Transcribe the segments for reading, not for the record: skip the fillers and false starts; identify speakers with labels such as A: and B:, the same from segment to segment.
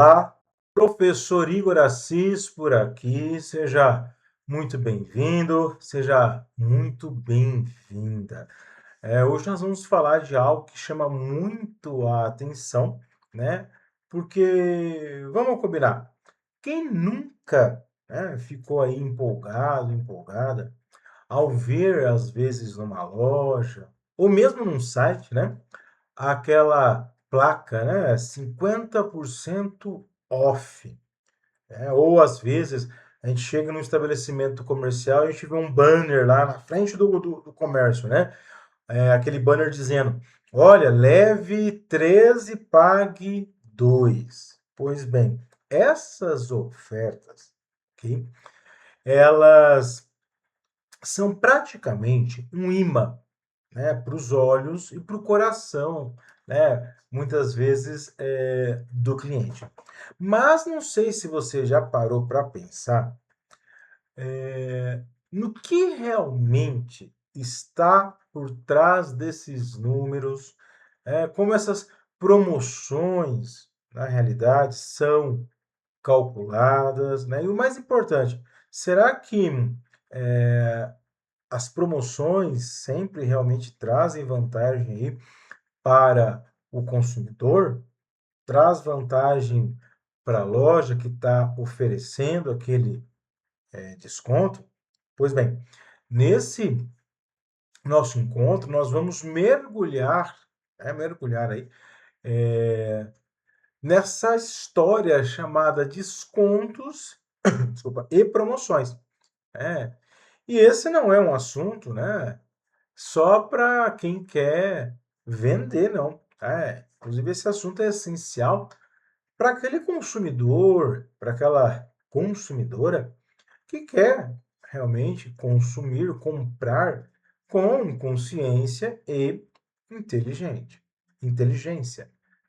A: Olá, professor Igor Assis por aqui. Seja muito bem-vindo, seja muito bem-vinda. Hoje nós vamos falar de algo que chama muito a atenção, né? Porque, vamos combinar, quem nunca, né, ficou aí empolgado, empolgada, ao ver, às vezes, numa loja, ou mesmo num site, né? Aquela placa, né, 50% off, né? Ou às vezes a gente chega num estabelecimento comercial e a gente vê um banner lá na frente do comércio, né? Aquele banner dizendo: olha, leve 3 e pague 2. Pois bem, essas ofertas, ok? Elas são praticamente um imã, né, para os olhos e para o coração, né, muitas vezes do cliente. Mas não sei se você já parou para pensar no que realmente está por trás desses números, como essas promoções, na realidade, são calculadas, né? E o mais importante, será que eh, as promoções sempre realmente trazem vantagem aí para o consumidor? Traz vantagem para a loja que está oferecendo aquele desconto? Pois bem, nesse nosso encontro, nós vamos mergulhar, mergulhar aí, nessa história chamada descontos, desculpa, e promoções. É, e esse não é um assunto, né, só para quem quer vender, não. Inclusive, esse assunto é essencial para aquele consumidor, para aquela consumidora que quer realmente consumir, comprar com consciência e inteligência.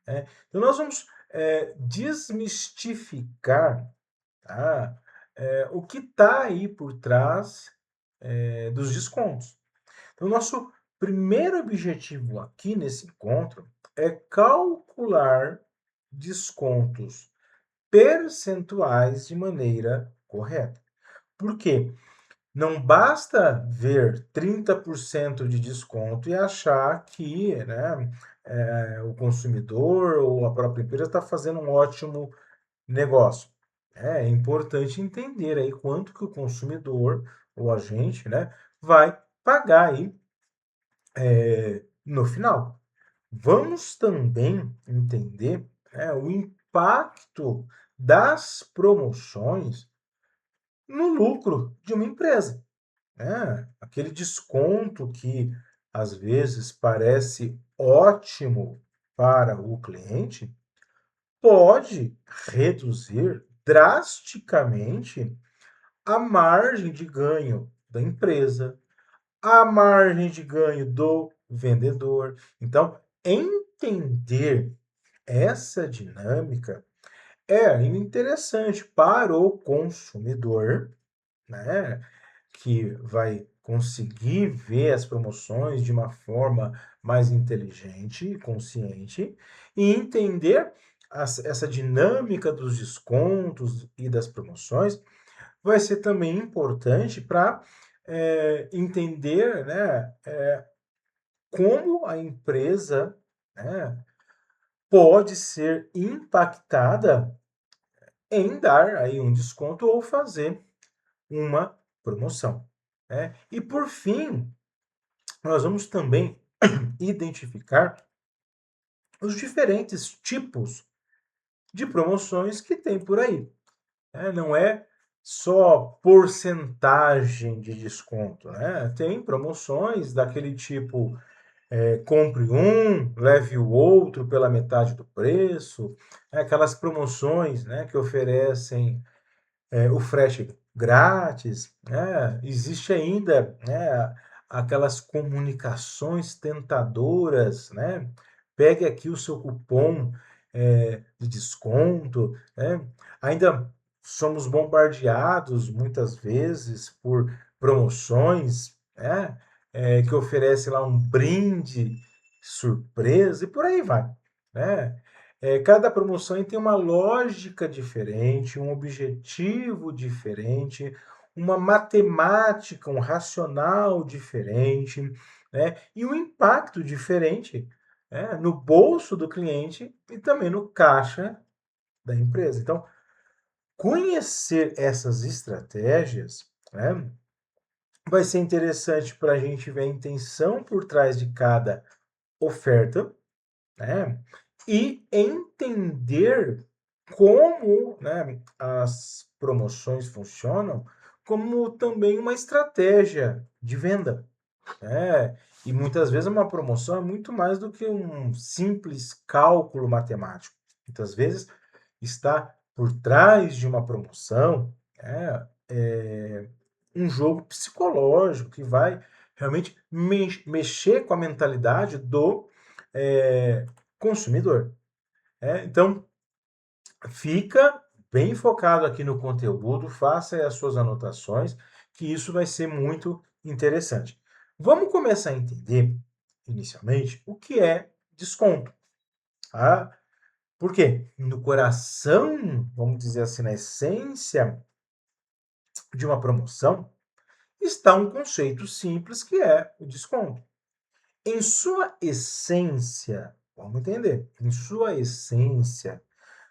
A: Né? Então, nós vamos desmistificar, tá? O que está aí por trás dos descontos. Então, nosso primeiro objetivo aqui nesse encontro é calcular descontos percentuais de maneira correta. Por quê? Não basta ver 30% de desconto e achar que, né, o consumidor ou a própria empresa está fazendo um ótimo negócio. É importante entender aí quanto que o consumidor ou a gente, né, vai pagar aí no final. Vamos também entender, o impacto das promoções no lucro de uma empresa. Aquele desconto que às vezes parece ótimo para o cliente pode reduzir drasticamente a margem de ganho da empresa, a margem de ganho do vendedor. Então, entender essa dinâmica é interessante para o consumidor, né, que vai conseguir ver as promoções de uma forma mais inteligente, consciente, e entender essa dinâmica dos descontos e das promoções vai ser também importante para entender, né, como a empresa, né, pode ser impactada em dar aí um desconto ou fazer uma promoção. Né? E por fim, nós vamos também identificar os diferentes tipos de promoções que tem por aí. Né? Não é só porcentagem de desconto, né? Tem promoções daquele tipo compre um, leve o outro pela metade do preço, aquelas promoções, né, que oferecem o frete grátis, né? Existe ainda, né, aquelas comunicações tentadoras, né? Pegue aqui o seu cupom de desconto, né? Ainda somos bombardeados muitas vezes por promoções, né? Que oferece lá um brinde surpresa e por aí vai, né? Cada promoção tem uma lógica diferente, um objetivo diferente, uma matemática, um racional diferente, né? E um impacto diferente, né, no bolso do cliente e também no caixa da empresa. Então, conhecer essas estratégias, né, vai ser interessante para a gente ver a intenção por trás de cada oferta, né? E entender como, né, as promoções funcionam, como também uma estratégia de venda, né? E muitas vezes uma promoção é muito mais do que um simples cálculo matemático. Muitas vezes está por trás de uma promoção, né, um jogo psicológico que vai realmente mexer com a mentalidade do consumidor. Então, fica bem focado aqui no conteúdo, faça aí as suas anotações, que isso vai ser muito interessante. Vamos começar a entender, inicialmente, o que é desconto. Tá? Por quê? No coração, vamos dizer assim, na essência de uma promoção, está um conceito simples que é o desconto. Em sua essência, vamos entender, em sua essência,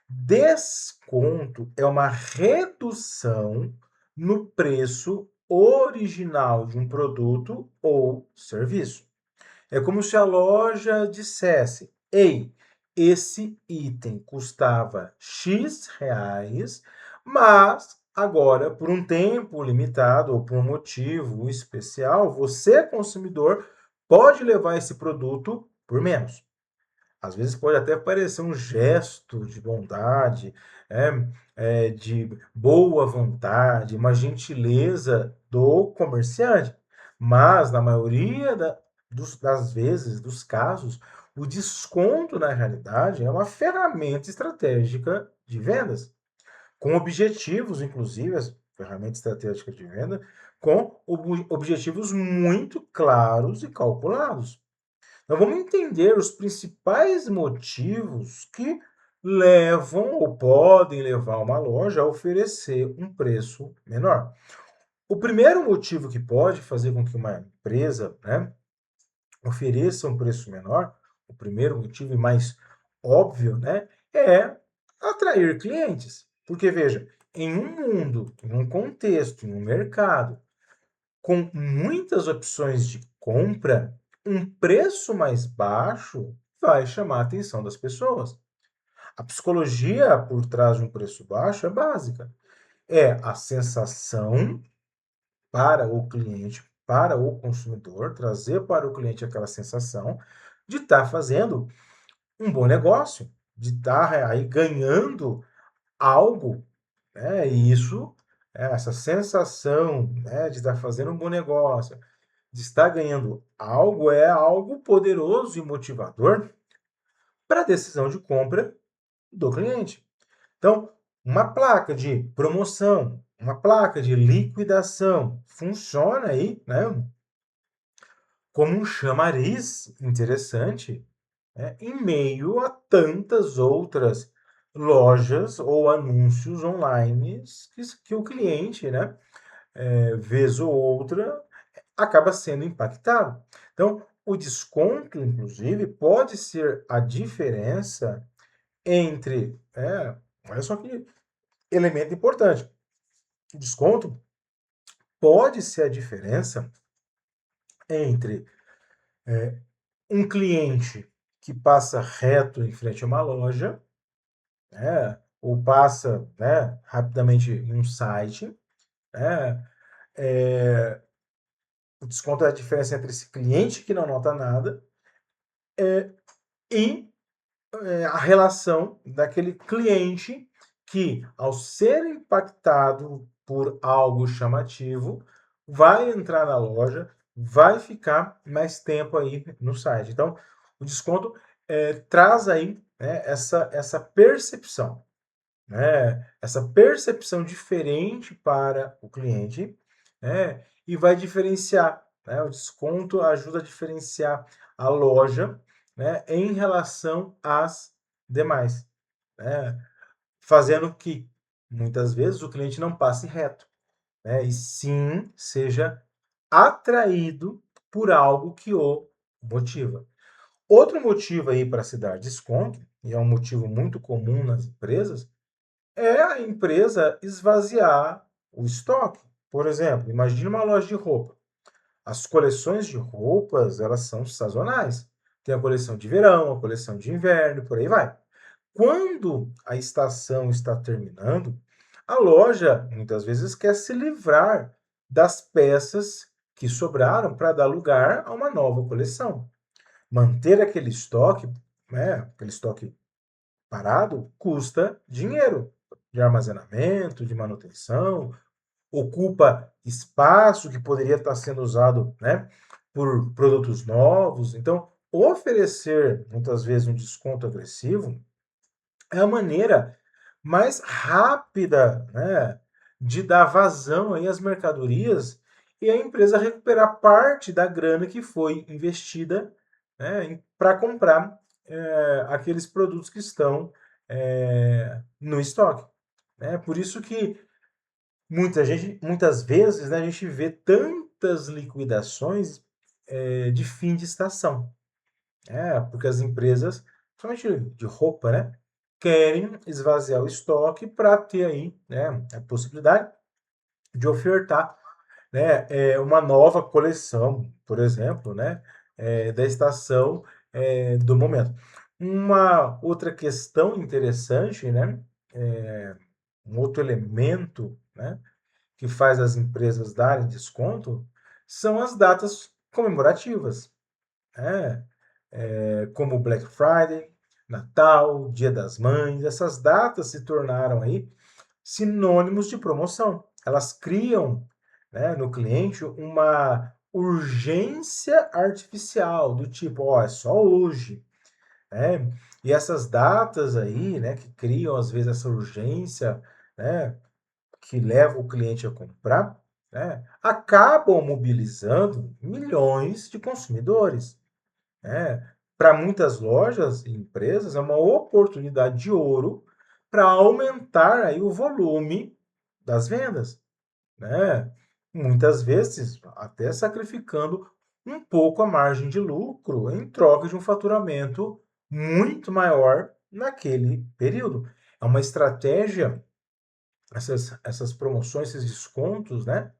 A: desconto é uma redução no preço original de um produto ou serviço. É como se a loja dissesse: Ei, esse item custava X reais, mas agora, por um tempo limitado ou por um motivo especial, você, consumidor, pode levar esse produto por menos. Às vezes pode até parecer um gesto de bondade, de boa vontade, uma gentileza do comerciante, mas na maioria das vezes, dos casos, o desconto, na realidade, é uma ferramenta estratégica de vendas, com objetivos, inclusive, as ferramentas estratégicas de venda, com objetivos muito claros e calculados. Então, vamos entender os principais motivos que levam ou podem levar uma loja a oferecer um preço menor. O primeiro motivo que pode fazer com que uma empresa, né, ofereça um preço menor, o primeiro motivo e mais óbvio, né, é atrair clientes. Porque, veja, em um mundo, em um contexto, em um mercado com muitas opções de compra, um preço mais baixo vai chamar a atenção das pessoas. A psicologia por trás de um preço baixo é básica. É a sensação para o cliente, para o consumidor, trazer para o cliente aquela sensação de estar fazendo um bom negócio, de estar aí ganhando algo, né? E isso, essa sensação, né, de estar fazendo um bom negócio, de estar ganhando algo é algo poderoso e motivador para a decisão de compra do cliente. Então, uma placa de promoção, uma placa de liquidação funciona aí, né, como um chamariz interessante, né, em meio a tantas outras lojas ou anúncios online que o cliente, né, vez ou outra, acaba sendo impactado. Então, o desconto, inclusive, pode ser a diferença entre. Olha só que elemento importante. O desconto pode ser a diferença entre um cliente que passa reto em frente a uma loja, né, ou passa, né, rapidamente em um site, né, é, o desconto é a diferença entre esse cliente que não nota nada e a relação daquele cliente que, ao ser impactado por algo chamativo, vai entrar na loja, vai ficar mais tempo aí no site. Então, o desconto traz aí, né, essa percepção, né, essa percepção diferente para o cliente, né, e vai diferenciar, né, o desconto ajuda a diferenciar a loja, né, em relação às demais, né? Fazendo que muitas vezes o cliente não passe reto, né? E sim seja atraído por algo que o motiva. Outro motivo aí para se dar desconto, e é um motivo muito comum nas empresas, é a empresa esvaziar o estoque. Por exemplo, imagine uma loja de roupa. As coleções de roupas, elas são sazonais. Tem a coleção de verão, a coleção de inverno, por aí vai. Quando a estação está terminando, a loja muitas vezes quer se livrar das peças que sobraram para dar lugar a uma nova coleção. Manter aquele estoque, né, aquele estoque parado, custa dinheiro de armazenamento, de manutenção, ocupa espaço que poderia estar sendo usado, né, por produtos novos. Então, oferecer muitas vezes um desconto agressivo é a maneira mais rápida, né, de dar vazão aí às mercadorias e a empresa recuperar parte da grana que foi investida, né, para comprar aqueles produtos que estão no estoque. Né? Por isso que muitas vezes, né, a gente vê tantas liquidações de fim de estação. Porque as empresas, principalmente de roupa, né, querem esvaziar o estoque para ter aí, né, a possibilidade de ofertar, né, uma nova coleção, por exemplo, né, da estação do momento. Uma outra questão interessante, né, um outro elemento, né, que faz as empresas darem desconto são as datas comemorativas, né? Como Black Friday, Natal, Dia das Mães, essas datas se tornaram aí sinônimos de promoção. Elas criam, né, no cliente uma urgência artificial do tipo, ó, é só hoje, né? E essas datas aí, né, que criam às vezes essa urgência, né, que leva o cliente a comprar, né, acabam mobilizando milhões de consumidores. Né? Para muitas lojas e empresas, é uma oportunidade de ouro para aumentar aí o volume das vendas, né? Muitas vezes até sacrificando um pouco a margem de lucro em troca de um faturamento muito maior naquele período. É uma estratégia, essas promoções, esses descontos, né?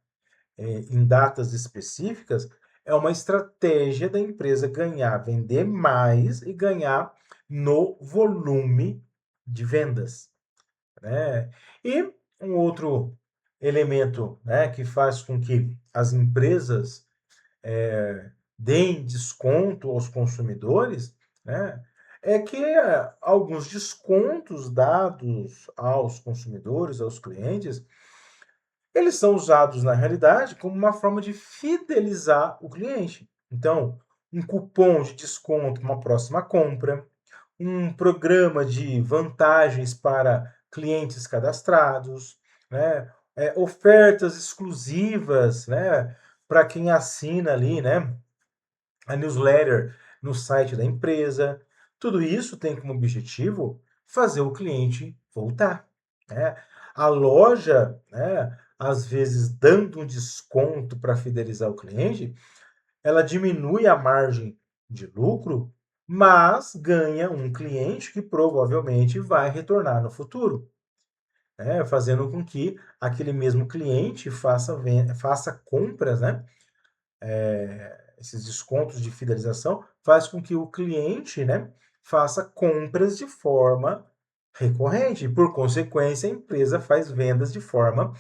A: Em datas específicas, é uma estratégia da empresa ganhar, vender mais e ganhar no volume de vendas, né? E um outro elemento, né, que faz com que as empresas deem desconto aos consumidores, né, é que alguns descontos dados aos consumidores, aos clientes, eles são usados na realidade como uma forma de fidelizar o cliente. Então, um cupom de desconto uma próxima compra, um programa de vantagens para clientes cadastrados, né? Ofertas exclusivas, né? Para quem assina ali, né? A newsletter no site da empresa. Tudo isso tem como objetivo fazer o cliente voltar, né? A loja, né, às vezes dando um desconto para fidelizar o cliente, ela diminui a margem de lucro, mas ganha um cliente que provavelmente vai retornar no futuro, né? Fazendo com que aquele mesmo cliente faça compras, né? Esses descontos de fidelização faz com que o cliente, né, faça compras de forma recorrente. E, por consequência, a empresa faz vendas de forma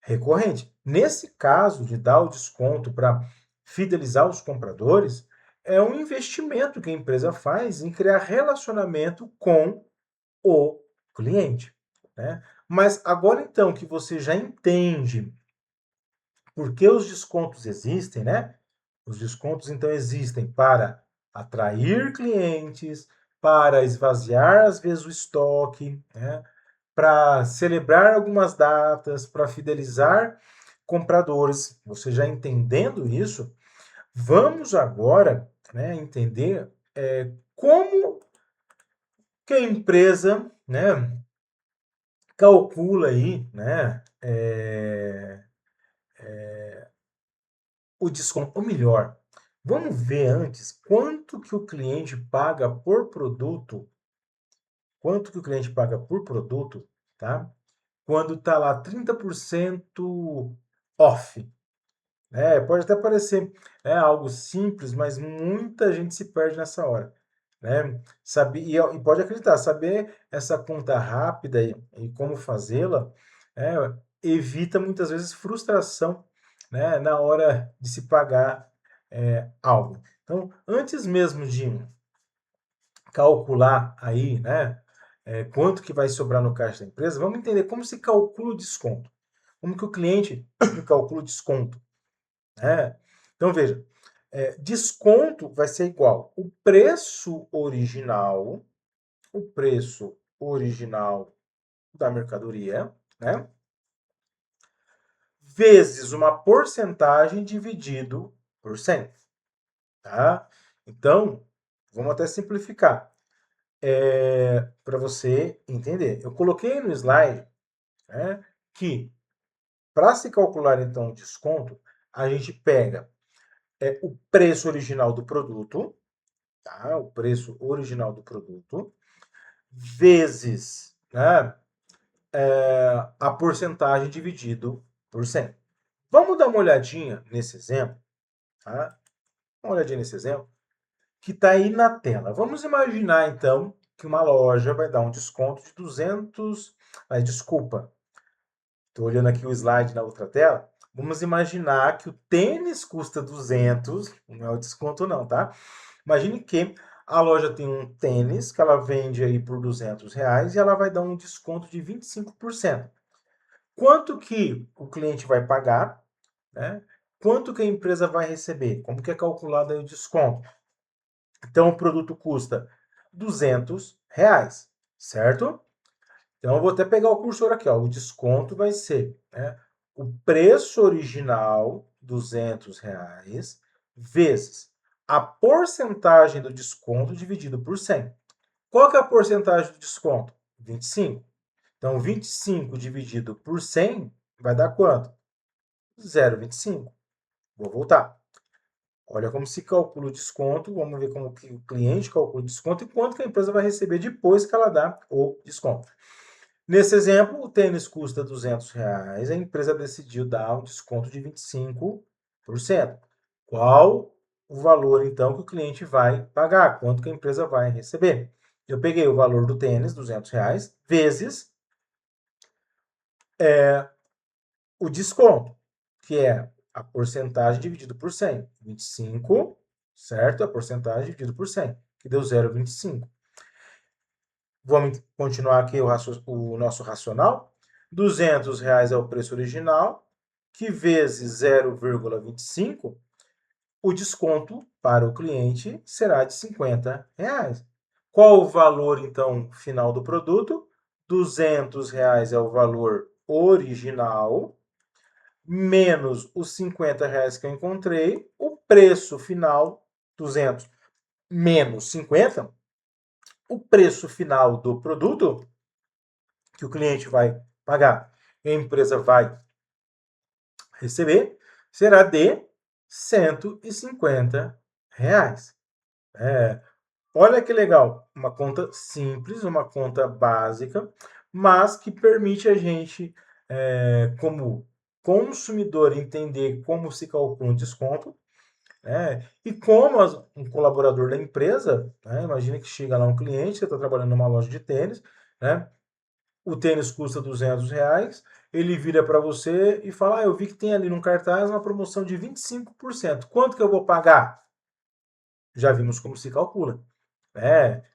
A: recorrente. Nesse caso de dar o desconto para fidelizar os compradores, é um investimento que a empresa faz em criar relacionamento com o cliente, né? Mas agora então que você já entende por que os descontos existem, né? Os descontos então existem para atrair clientes, para esvaziar às vezes o estoque, né? Para celebrar algumas datas, para fidelizar compradores. Você já entendendo isso, vamos agora, né, entender como que a empresa, né, calcula aí, né, o desconto, ou melhor, vamos ver antes quanto que o cliente paga por produto, quanto que o cliente paga por produto, tá? Quando tá lá 30% off, né? Pode até parecer algo simples, mas muita gente se perde nessa hora, né? Saber, e pode acreditar, saber essa conta rápida e como fazê-la, é, evita muitas vezes frustração, né, na hora de se pagar algo. Então, antes mesmo de calcular aí, né, quanto que vai sobrar no caixa da empresa, vamos entender como se calcula o desconto. Como que o cliente calcula o desconto, né? Então, veja, desconto vai ser igual o preço original da mercadoria, né? Vezes uma porcentagem dividido por 100, tá? Então, vamos até simplificar para você entender. Eu coloquei no slide, né, que para se calcular então o desconto, a gente pega o preço original do produto, tá? O preço original do produto, vezes, né, a porcentagem dividido por 100. Vamos dar uma olhadinha nesse exemplo, tá? Uma olhadinha nesse exemplo que está aí na tela. Vamos imaginar então que uma loja vai dar um desconto de 200, desculpa, estou olhando aqui o slide na outra tela. Vamos imaginar que o tênis custa 200, não é o desconto não, tá? Imagine que a loja tem um tênis que ela vende aí por R$ 200 e ela vai dar um desconto de 25%. Quanto que o cliente vai pagar, né? Quanto que a empresa vai receber? Como que é calculado aí o desconto? Então, o produto custa R$ 200, certo? Então, eu vou até pegar o cursor aqui, ó. O desconto vai ser, né, o preço original, R$ 200, vezes a porcentagem do desconto dividido por 100. Qual que é a porcentagem do desconto? 25. Então, 25 dividido por 100 vai dar quanto? 0,25. Vou voltar. Olha como se calcula o desconto, vamos ver como que o cliente calcula o desconto e quanto que a empresa vai receber depois que ela dá o desconto. Nesse exemplo, o tênis custa R$ 200, a empresa decidiu dar um desconto de 25%. Qual o valor, então, que o cliente vai pagar? Quanto que a empresa vai receber? Eu peguei o valor do tênis, R$ 200, vezes o desconto, que é a porcentagem dividido por 100. 25, certo? A porcentagem dividido por 100, que deu 0,25. Vamos continuar aqui o nosso racional. R$ 200 é o preço original, que vezes 0,25, o desconto para o cliente será de R$ 50. Qual o valor, então, final do produto? R$ 200 é o valor original, menos os R$ 50 que eu encontrei, o preço final, 200 menos 50, o preço final do produto que o cliente vai pagar e a empresa vai receber será de R$ 150. É, olha que legal, uma conta simples, uma conta básica, mas que permite a gente, como consumidor, entender como se calcula um desconto, né? E como um colaborador da empresa, né? Imagina que chega lá um cliente, você está trabalhando numa loja de tênis, né? O tênis custa R$ 200, ele vira para você e fala: eu vi que tem ali no cartaz uma promoção de 25%. Quanto que eu vou pagar? Já vimos como se calcula.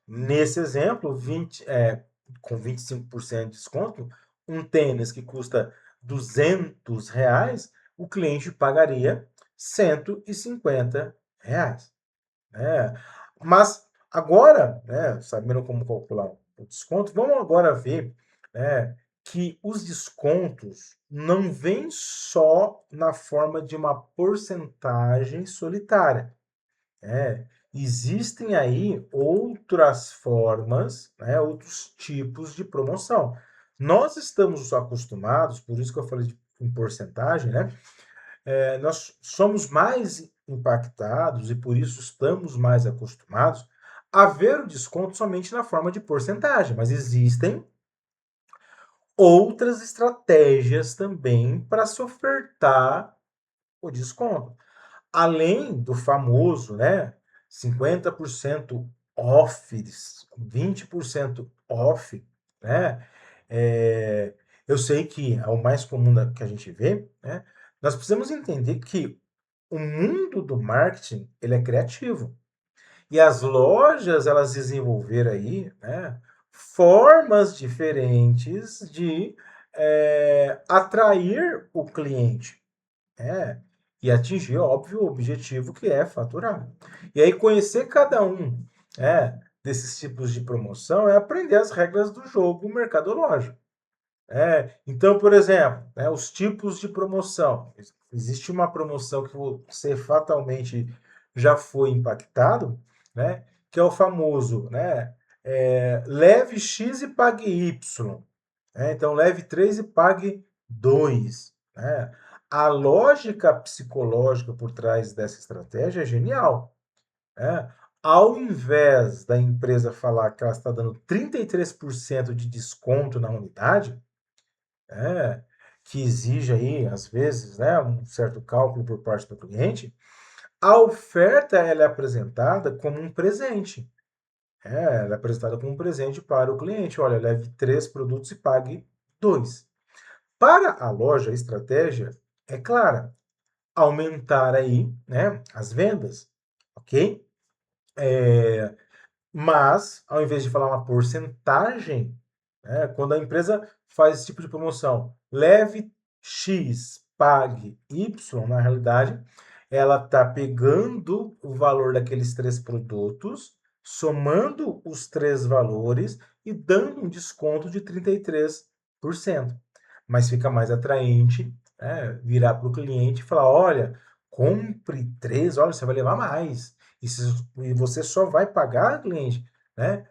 A: Nesse exemplo, com 25% de desconto, um tênis que custa R$ 200, o cliente pagaria R$ 150. Mas agora, né, sabendo como calcular o desconto, vamos agora ver, né, que os descontos não vêm só na forma de uma porcentagem solitária. existem aí outras formas, né, outros tipos de promoção. Nós estamos acostumados, por isso que eu falei em porcentagem, né? Nós somos mais impactados e por isso estamos mais acostumados a ver o desconto somente na forma de porcentagem, mas existem outras estratégias também para se ofertar o desconto. Além do famoso, né, 50% off, 20% off, né? É, eu sei que é o mais comum que a gente vê, né? Nós precisamos entender que o mundo do marketing, ele é criativo. E as lojas, elas desenvolveram aí, né, formas diferentes de atrair o cliente, né, e atingir, óbvio, o objetivo que é faturar. E aí conhecer cada um, desses tipos de promoção é aprender as regras do jogo mercadológico. Então, por exemplo, né, os tipos de promoção. Existe uma promoção que você fatalmente já foi impactado, né, que é o famoso, né, leve X e pague Y. Então, leve 3 e pague 2. Né? A lógica psicológica por trás dessa estratégia é genial. Né? Ao invés da empresa falar que ela está dando 33% de desconto na unidade, né, que exige aí, às vezes, né, um certo cálculo por parte do cliente, a oferta ela é apresentada como um presente. Ela é apresentada como um presente para o cliente. Olha, leve 3 produtos e pague 2. Para a loja, a estratégia é clara, aumentar aí, né, as vendas, ok? Mas, ao invés de falar uma porcentagem, né, quando a empresa faz esse tipo de promoção, leve X, pague Y, na realidade, ela está pegando o valor daqueles 3 produtos, somando os 3 valores e dando um desconto de 33%. Mas fica mais atraente, né, virar para o cliente e falar: olha, compre 3, olha, você vai levar mais. E você só vai pagar, cliente, né?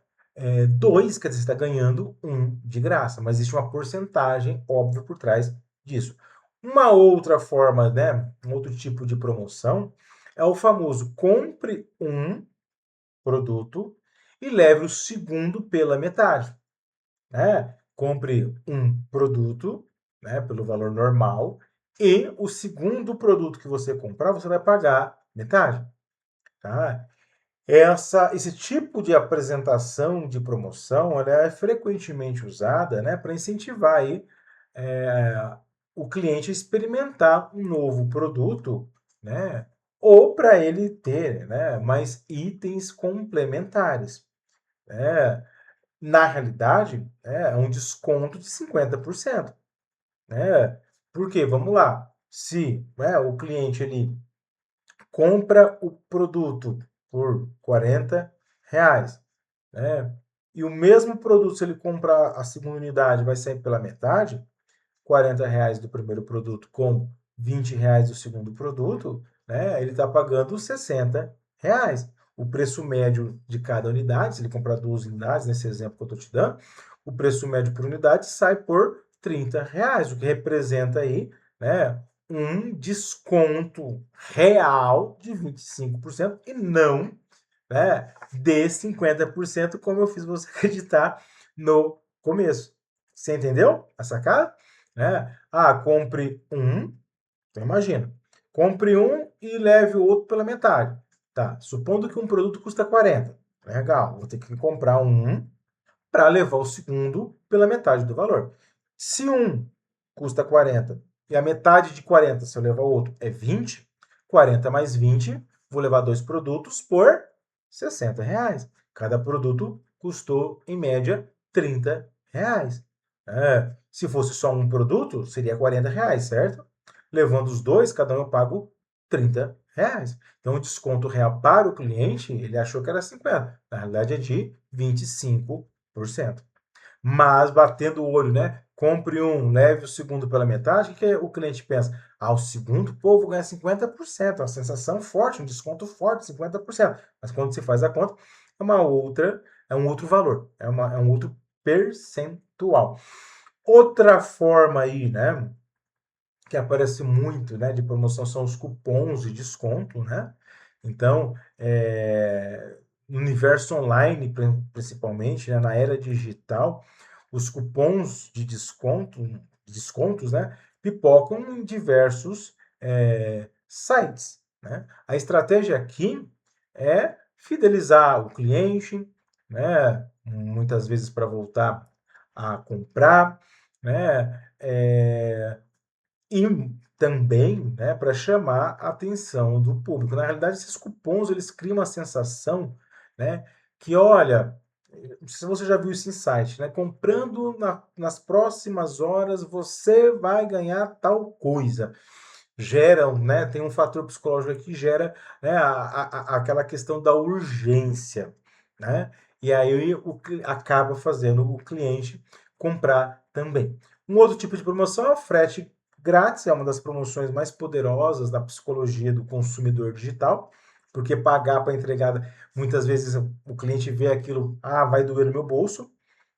A: 2, quer dizer, você está ganhando 1 de graça, mas existe uma porcentagem, óbvio, por trás disso. Uma outra forma, né? Um outro tipo de promoção é o famoso compre um produto e leve o segundo pela metade. Né? Compre um produto, né, pelo valor normal e o segundo produto que você comprar, você vai pagar metade. Tá? Esse tipo de apresentação de promoção, ela é frequentemente usada, né, para incentivar aí, o cliente a experimentar um novo produto, né, ou para ele ter, né, mais itens complementares. Né? Na realidade, é um desconto de 50%. Né? Porque, vamos lá, se, né, o cliente ele compra o produto por R$ 40, né? E o mesmo produto, se ele comprar a segunda unidade, vai sair pela metade, R$ 40 do primeiro produto com R$ 20 do segundo produto, né? Ele está pagando R$ 60. O preço médio de cada unidade, se ele comprar 2 unidades, nesse exemplo que eu estou te dando, o preço médio por unidade sai por R$ 30, o que representa aí, né, um desconto real de 25% e não, né, de 50%, como eu fiz você acreditar no começo. Você entendeu a sacada? Né? Compre um, então imagina, compre um e leve o outro pela metade. Tá, supondo que um produto custa 40. Legal, vou ter que comprar um para levar o segundo pela metade do valor. Se um custa 40 e a metade de 40, se eu levar o outro, é 20, 40 mais 20, vou levar 2 produtos por R$ 60. Cada produto custou, em média, R$ 30. Se fosse só um produto, seria R$ 40, certo? Levando os dois, cada um eu pago R$ 30. Então, o desconto real para o cliente, ele achou que era 50. Na realidade, é de 25%. Mas batendo o olho, né? compre um, leve o segundo pela metade, o que o cliente pensa? Ah, o segundo, pô, vou ganhar 50%, uma sensação forte, um desconto forte, 50%. Mas quando você faz a conta, é um outro valor, é um outro percentual. Outra forma aí, né, que aparece muito, né, de promoção são os cupons de desconto, né? Então, no universo online, principalmente, né, na era digital, os cupons de descontos, né, pipocam em diversos sites, né? A estratégia aqui é fidelizar o cliente, né, muitas vezes para voltar a comprar, né, e também, né, para chamar a atenção do público. Na realidade, esses cupons eles criam uma sensação, né, que olha, não sei se você já viu esse insight, né? Comprando nas próximas horas você vai ganhar tal coisa. Geram, né? Tem um fator psicológico aqui que gera, né, aquela questão da urgência, né? E aí acaba fazendo o cliente comprar também. Um outro tipo de promoção é o frete grátis, é uma das promoções mais poderosas da psicologia do consumidor digital, porque pagar para entregar, muitas vezes o cliente vê aquilo, ah, vai doer no meu bolso,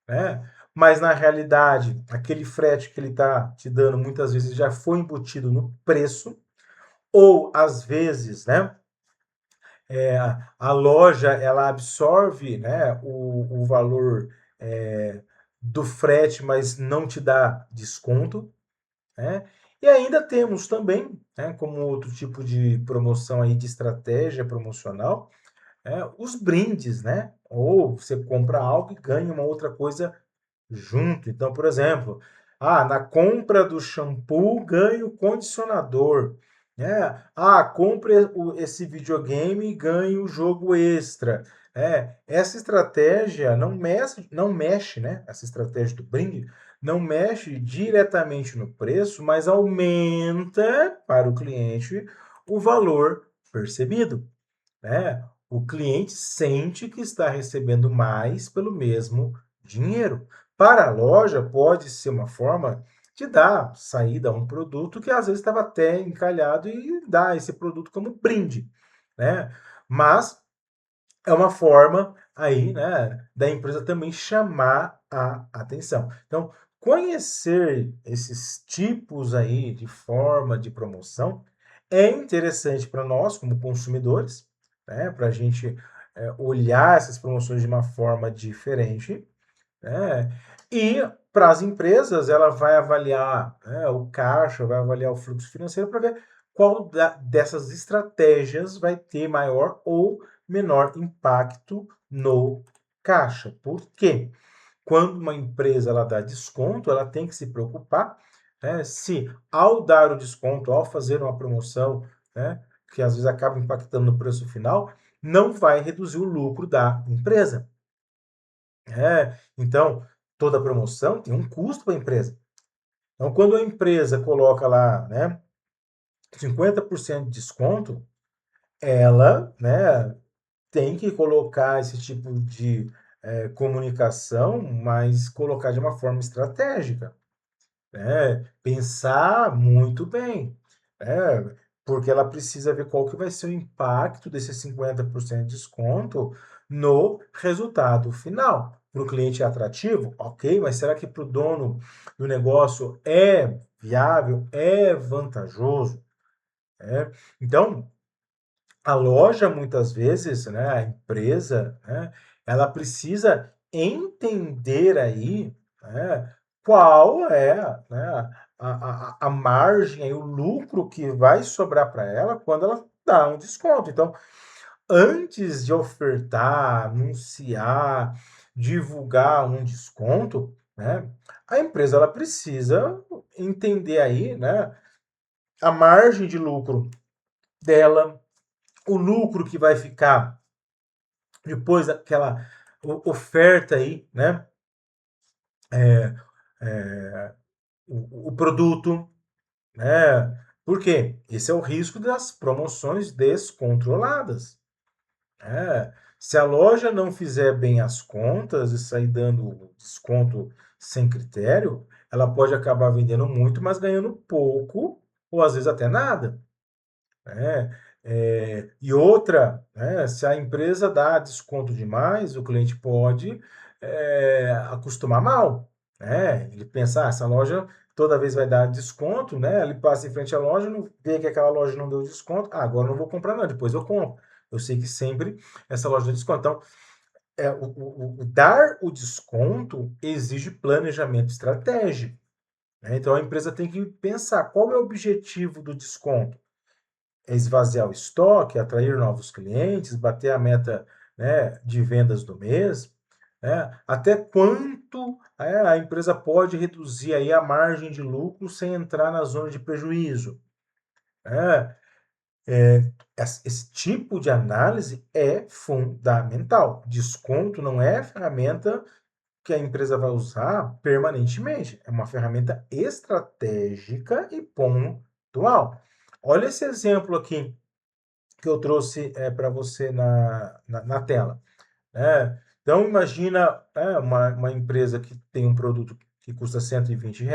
A: né? Mas na realidade, aquele frete que ele está te dando muitas vezes já foi embutido no preço, ou às vezes, né? A loja ela absorve, né, o valor do frete, mas não te dá desconto, né? E ainda temos também, né, como outro tipo de promoção aí de estratégia promocional, os brindes, né? Ou você compra algo e ganha uma outra coisa junto. Então, por exemplo, na compra do shampoo ganha o condicionador, né? Compre esse videogame e ganha o jogo extra. Essa estratégia não mexe, né? Essa estratégia do brinde não mexe diretamente no preço, mas aumenta para o cliente o valor percebido, né? O cliente sente que está recebendo mais pelo mesmo dinheiro. Para a loja, pode ser uma forma de dar saída a um produto que às vezes estava até encalhado e dar esse produto como brinde, né? Mas é uma forma aí, né, da empresa também chamar a atenção. Então, conhecer esses tipos aí de forma de promoção é interessante para nós, como consumidores, né, para a gente olhar essas promoções de uma forma diferente, né, e para as empresas, ela vai avaliar, né, o caixa, vai avaliar o fluxo financeiro para ver qual dessas estratégias vai ter maior ou menor impacto no caixa. Por quê? Quando uma empresa ela dá desconto, ela tem que se preocupar, né, se ao dar o desconto, ao fazer uma promoção, né, que às vezes acaba impactando no preço final, não vai reduzir o lucro da empresa. Então, toda promoção tem um custo para a empresa. Então, quando a empresa coloca lá, né, 50% de desconto, ela, né, tem que colocar esse tipo de comunicação, mas colocar de uma forma estratégica, né? Pensar muito bem, né? Porque ela precisa ver qual que vai ser o impacto desse 50% de desconto no resultado final. Para o cliente é atrativo? Ok, mas será que para o dono do negócio é viável, é vantajoso? Então, a loja, muitas vezes, né, a empresa, né, ela precisa entender aí, né, qual é, né, a margem, aí, o lucro que vai sobrar para ela quando ela dá um desconto. Então, antes de ofertar, anunciar, divulgar um desconto, né, a empresa ela precisa entender aí, né, a margem de lucro dela, o lucro que vai ficar depois daquela oferta aí, né? É, é, o produto, né? Por quê? Esse é o risco das promoções descontroladas. Se a loja não fizer bem as contas e sair dando desconto sem critério, ela pode acabar vendendo muito, mas ganhando pouco, ou às vezes até nada, né? E outra, né, se a empresa dá desconto demais, o cliente pode acostumar mal, né? Ele pensa, essa loja toda vez vai dar desconto, né? Ele passa em frente à loja, não vê que aquela loja não deu desconto, agora eu não vou comprar não, depois eu compro. Eu sei que sempre essa loja dá desconto. Então, o dar o desconto exige planejamento estratégico, né? Então, a empresa tem que pensar qual é o objetivo do desconto. É esvaziar o estoque, atrair novos clientes, bater a meta, né, de vendas do mês, né? Até quanto a empresa pode reduzir aí a margem de lucro sem entrar na zona de prejuízo, né? Esse tipo de análise é fundamental. Desconto não é ferramenta que a empresa vai usar permanentemente. É uma ferramenta estratégica e pontual. Olha esse exemplo aqui que eu trouxe para você na tela. Então, imagina uma empresa que tem um produto que custa R$ 120,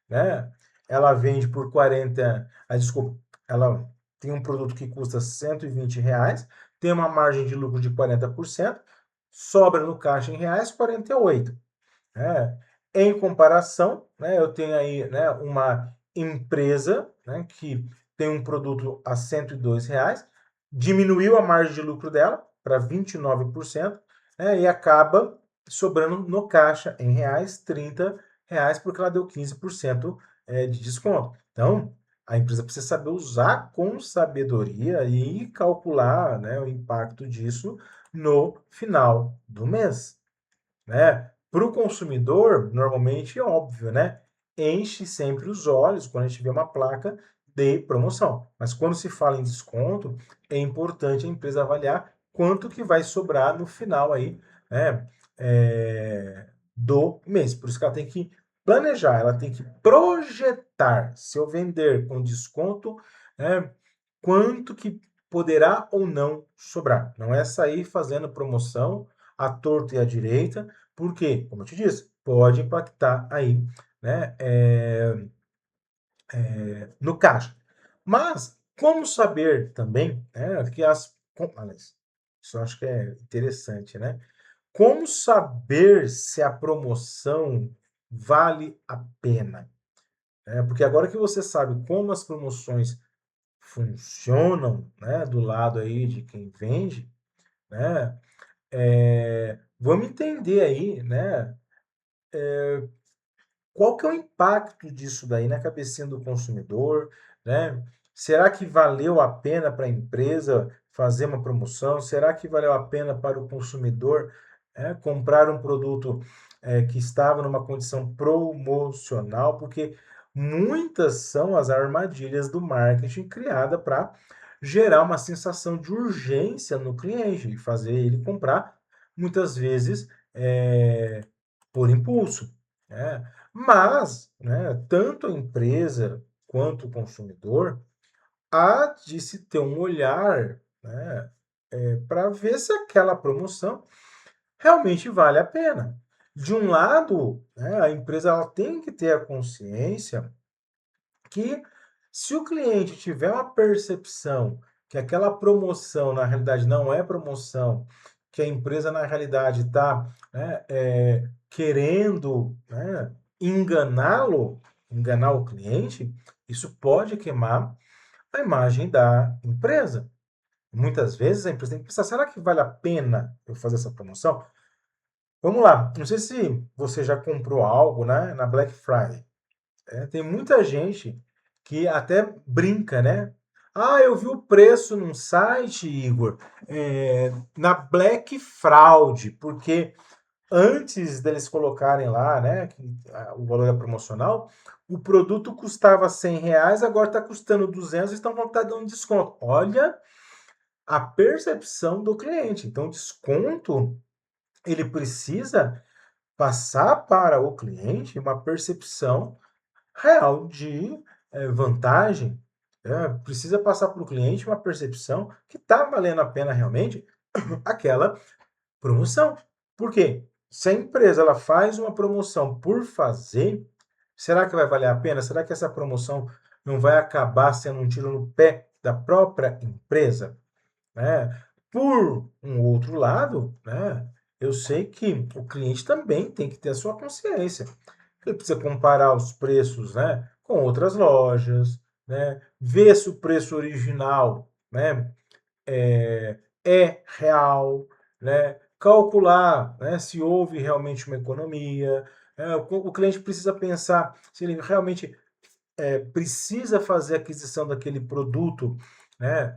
A: né? Ela vende por 40, desculpa, ela tem um produto que custa R$ 120, tem uma margem de lucro de 40%, sobra no caixa em reais 48. Né? Em comparação, né, eu tenho aí, né, uma empresa, né, que tem um produto a R$ 102, diminuiu a margem de lucro dela para 29%, né, e acaba sobrando no caixa em reais R$ 30, porque ela deu 15% de desconto. Então, a empresa precisa saber usar com sabedoria e calcular, né, o impacto disso no final do mês, né? Para o consumidor, normalmente é óbvio, né? Enche sempre os olhos quando a gente vê uma placa de promoção. Mas quando se fala em desconto, é importante a empresa avaliar quanto que vai sobrar no final aí, né? Do mês. Por isso que ela tem que planejar, ela tem que projetar. Se eu vender com desconto, né, quanto que poderá ou não sobrar. Não é sair fazendo promoção à torta e à direita, porque, como eu te disse, pode impactar aí, né, no caixa. Mas como saber também, né, que aliás, isso eu acho que é interessante, né? Como saber se a promoção vale a pena? Porque agora que você sabe como as promoções funcionam, né, do lado aí de quem vende, né, vamos entender aí, né, qual que é o impacto disso daí na cabecinha do consumidor, né? Será que valeu a pena para a empresa fazer uma promoção? Será que valeu a pena para o consumidor comprar um produto que estava numa condição promocional? Porque muitas são as armadilhas do marketing criada para gerar uma sensação de urgência no cliente e fazer ele comprar muitas vezes por impulso, né? Mas, né, tanto a empresa quanto o consumidor há de se ter um olhar, né, para ver se aquela promoção realmente vale a pena. De um lado, né, a empresa ela tem que ter a consciência que se o cliente tiver uma percepção que aquela promoção na realidade não é promoção, que a empresa na realidade está, né, querendo, né, enganá-lo, enganar o cliente, isso pode queimar a imagem da empresa. Muitas vezes a empresa tem que pensar, será que vale a pena eu fazer essa promoção? Vamos lá, não sei se você já comprou algo, né, na Black Friday. Tem muita gente que até brinca, né? Ah, eu vi o preço num site, Igor, na Black Fraud, porque antes deles colocarem lá, né, que o valor é promocional, o produto custava R$ 100, agora está custando 200 e estão falando que está dando desconto. Olha a percepção do cliente. Então, desconto, ele precisa passar para o cliente uma percepção real de vantagem, precisa passar para o cliente uma percepção que está valendo a pena realmente aquela promoção. Por quê? Se a empresa ela faz uma promoção por fazer, será que vai valer a pena? Será que essa promoção não vai acabar sendo um tiro no pé da própria empresa? Né? Por um outro lado, né, eu sei que o cliente também tem que ter a sua consciência. Ele precisa comparar os preços, né, com outras lojas, né, ver se o preço original, né, é real, né, calcular, né, se houve realmente uma economia. O cliente precisa pensar se ele realmente precisa fazer a aquisição daquele produto, né,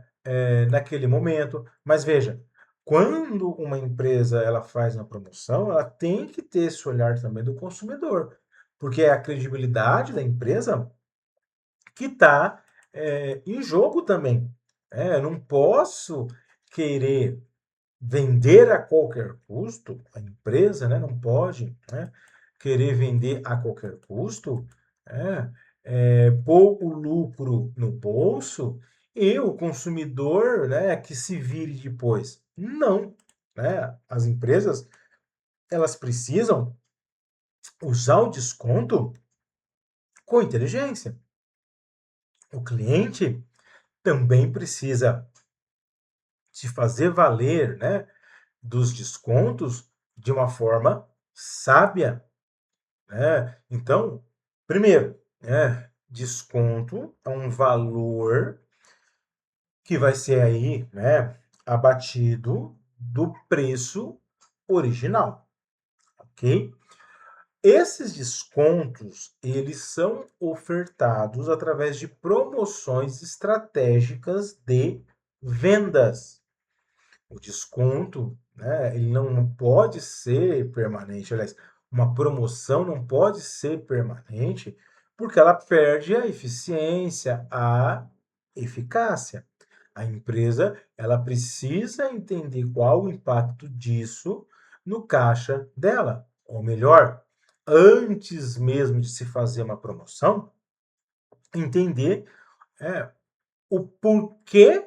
A: naquele momento. Mas veja, quando uma empresa ela faz uma promoção, ela tem que ter esse olhar também do consumidor, porque é a credibilidade da empresa que está em jogo também. Eu não posso querer vender a qualquer custo, a empresa, né, não pode, né, querer vender a qualquer custo, né, pôr o lucro no bolso e o consumidor, né, que se vire depois. Não, né? As empresas, elas precisam usar o desconto com inteligência. O cliente também precisa se fazer valer, né, dos descontos de uma forma sábia, né? Então, primeiro, desconto é um valor que vai ser aí, né, abatido do preço original, ok? Esses descontos, eles são ofertados através de promoções estratégicas de vendas. O desconto, né, ele não pode ser permanente. Aliás, uma promoção não pode ser permanente porque ela perde a eficiência, a eficácia. A empresa, ela precisa entender qual o impacto disso no caixa dela. Ou melhor, antes mesmo de se fazer uma promoção, entender é, o porquê,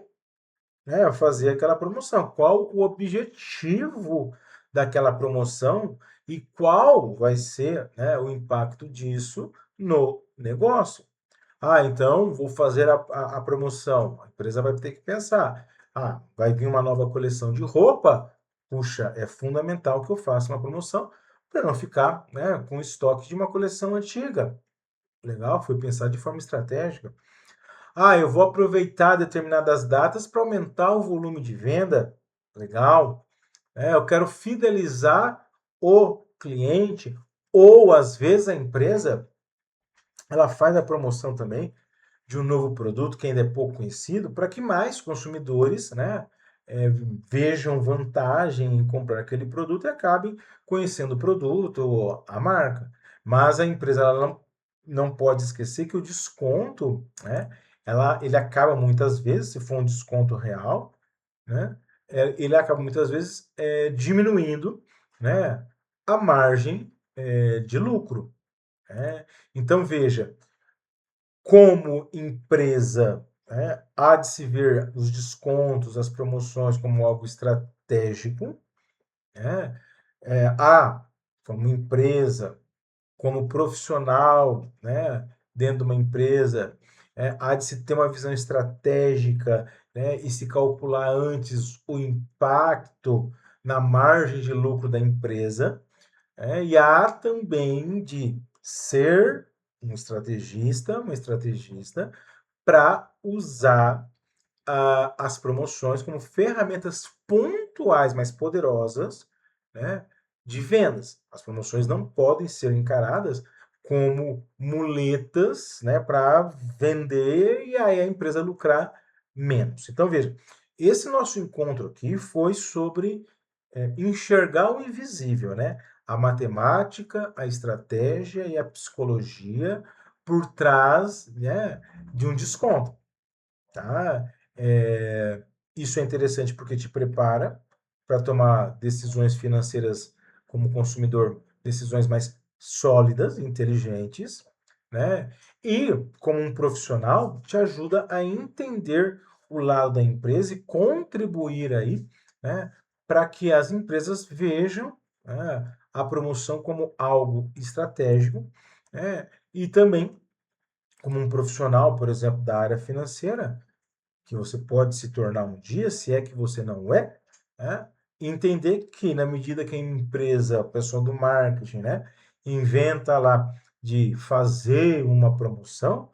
A: né, fazer aquela promoção. Qual o objetivo daquela promoção e qual vai ser, né, o impacto disso no negócio. Então vou fazer a promoção. A empresa vai ter que pensar. Vai vir uma nova coleção de roupa. Puxa, é fundamental que eu faça uma promoção para não ficar, né, com estoque de uma coleção antiga. Legal, foi pensar de forma estratégica. Eu vou aproveitar determinadas datas para aumentar o volume de venda. Legal. Eu quero fidelizar o cliente, ou às vezes a empresa ela faz a promoção também de um novo produto que ainda é pouco conhecido, para que mais consumidores, né, vejam vantagem em comprar aquele produto e acabem conhecendo o produto ou a marca. Mas a empresa ela não pode esquecer que o desconto, né, ele acaba muitas vezes, se for um desconto real, né, ele acaba muitas vezes diminuindo, né, a margem de lucro. Né? Então, veja, como empresa, né, há de se ver os descontos, as promoções como algo estratégico, né? Há, como empresa, como profissional, né, dentro de uma empresa, há de se ter uma visão estratégica, né, e se calcular antes o impacto na margem de lucro da empresa, e há também de ser uma estrategista, para usar as promoções como ferramentas pontuais, mais poderosas, né, de vendas. As promoções não podem ser encaradas como muletas, né, para vender e aí a empresa lucrar menos. Então, veja, esse nosso encontro aqui foi sobre enxergar o invisível, né? A matemática, a estratégia e a psicologia por trás, né, de um desconto, tá? Isso é interessante porque te prepara para tomar decisões financeiras como consumidor, decisões mais sólidas, inteligentes, né? E como um profissional, te ajuda a entender o lado da empresa e contribuir aí, né, para que as empresas vejam, né, a promoção como algo estratégico, né, e também como um profissional, por exemplo, da área financeira, que você pode se tornar um dia, se é que você não é, né? Entender que na medida que a empresa, o pessoal do marketing, né, inventa lá de fazer uma promoção,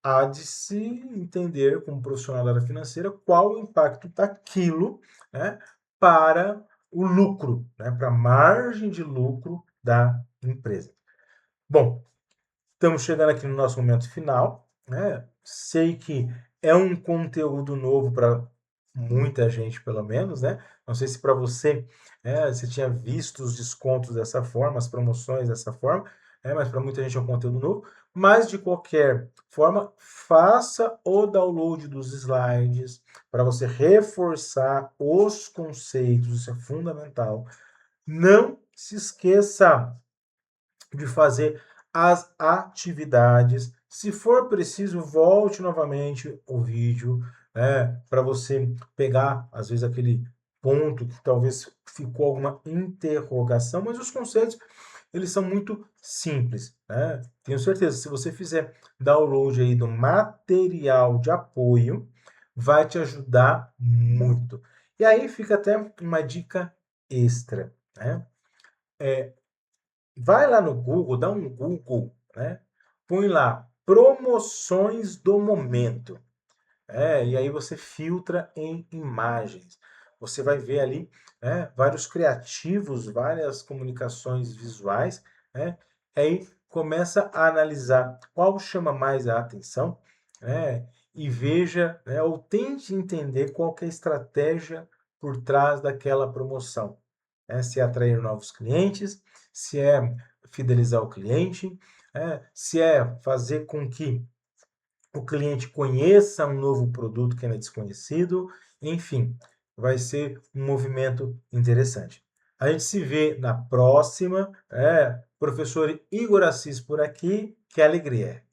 A: há de se entender como profissional da área financeira qual o impacto daquilo, né, para o lucro, né, para a margem de lucro da empresa. Bom, estamos chegando aqui no nosso momento final, né? Sei que é um conteúdo novo para muita gente, pelo menos, né? Não sei se para você, você tinha visto os descontos dessa forma, as promoções dessa forma, mas para muita gente é um conteúdo novo. Mas, de qualquer forma, faça o download dos slides para você reforçar os conceitos, isso é fundamental. Não se esqueça de fazer as atividades. Se for preciso, volte novamente o vídeo, né, para você pegar, às vezes, aquele ponto que talvez ficou alguma interrogação, mas os conceitos, eles são muito simples, né? Tenho certeza, se você fizer download aí do material de apoio, vai te ajudar muito. E aí fica até uma dica extra, né? Vai lá no Google, dá um Google, né? Põe lá promoções do momento. E aí você filtra em imagens. Você vai ver ali, né, vários criativos, várias comunicações visuais, né? Aí começa a analisar qual chama mais a atenção, né? E veja, né, ou tente entender qual que é a estratégia por trás daquela promoção, né? Se é atrair novos clientes, se é fidelizar o cliente, se é fazer com que o cliente conheça um novo produto que é desconhecido, enfim, vai ser um movimento interessante. A gente se vê na próxima. Professor Igor Assis por aqui, que alegria!